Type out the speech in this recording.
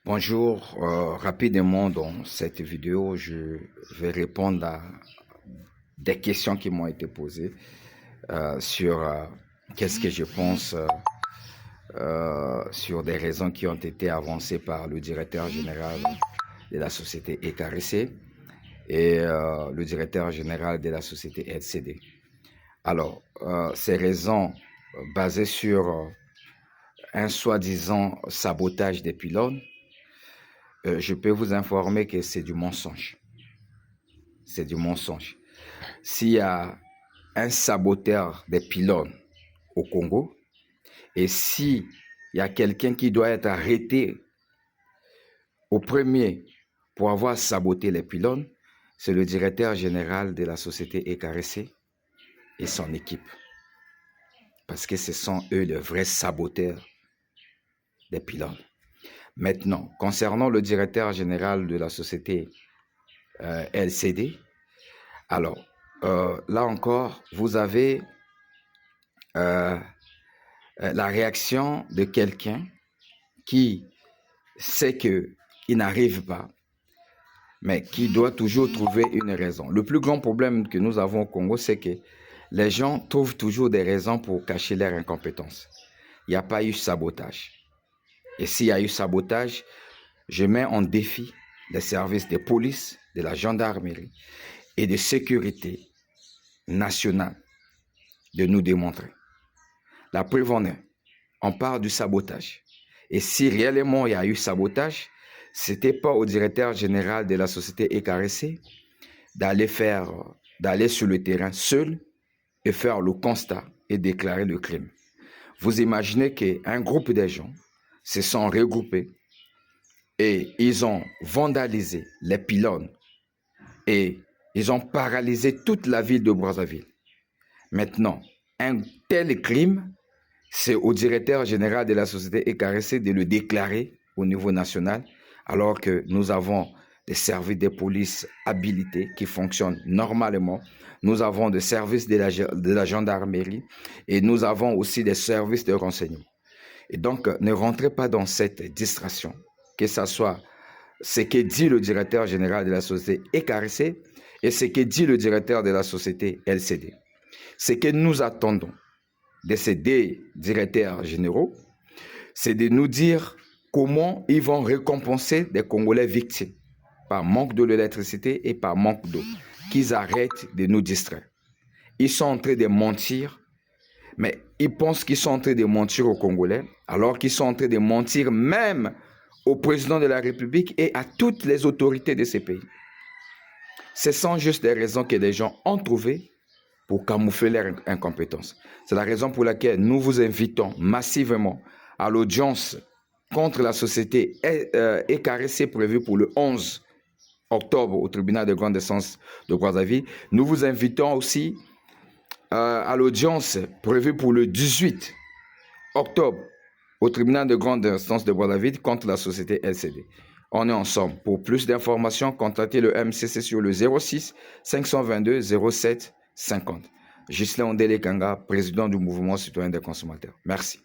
Bonjour, rapidement dans cette vidéo, je vais répondre à des questions qui m'ont été posées sur qu'est-ce que je pense sur des raisons qui ont été avancées par le directeur général de la société ECAREC et le directeur général de la société LCD. Alors, ces raisons basées sur un soi-disant sabotage des pylônes, je peux vous informer que c'est du mensonge. C'est du mensonge. S'il y a un saboteur des pylônes au Congo, et s'il y a quelqu'un qui doit être arrêté au premier pour avoir saboté les pylônes, c'est le directeur général de la société ECAREC et son équipe. Parce que ce sont eux les vrais saboteurs des pylônes. Maintenant, concernant le directeur général de la société LCD, alors, là encore, vous avez la réaction de quelqu'un qui sait qu'il n'arrive pas, mais qui doit toujours trouver une raison. Le plus grand problème que nous avons au Congo, c'est que les gens trouvent toujours des raisons pour cacher leur incompétence. Il n'y a pas eu sabotage. Et s'il y a eu sabotage, je mets en défi les services de police, de la gendarmerie et de sécurité nationale de nous démontrer. La preuve en est, on parle du sabotage. Et si réellement il y a eu sabotage, ce n'était pas au directeur général de la société ECAREC d'aller sur le terrain seul et faire le constat et déclarer le crime. Vous imaginez qu'un groupe de gens se sont regroupés et ils ont vandalisé les pylônes et ils ont paralysé toute la ville de Brazzaville. Maintenant, un tel crime, c'est au directeur général de la société ECAREC de le déclarer au niveau national, alors que nous avons des services de police habilités qui fonctionnent normalement. Nous avons des services de la gendarmerie et nous avons aussi des services de renseignement. Et donc, ne rentrez pas dans cette distraction, que ce soit ce que dit le directeur général de la société ECAREC et ce que dit le directeur de la société LCD. Ce que nous attendons de ces deux directeurs généraux, c'est de nous dire comment ils vont récompenser des Congolais victimes par manque de l'électricité et par manque d'eau, qu'ils arrêtent de nous distraire. Ils sont en train de mentir, mais ils pensent qu'ils sont en train de mentir aux Congolais, alors qu'ils sont en train de mentir même au président de la République et à toutes les autorités de ces pays. Ce sont juste des raisons que les gens ont trouvées pour camoufler leur incompétence. C'est la raison pour laquelle nous vous invitons massivement à l'audience contre la société ECAREC prévue pour le 11 octobre au tribunal de grande instance de Brazzaville. Nous vous invitons aussi à l'audience prévue pour le 18 octobre au tribunal de grande instance de Brazzaville contre la société LCD. On est ensemble. Pour plus d'informations, contactez le MCC sur le 06 522 07 50. Ghislain Ondele Kanga, président du mouvement citoyen des consommateurs. Merci.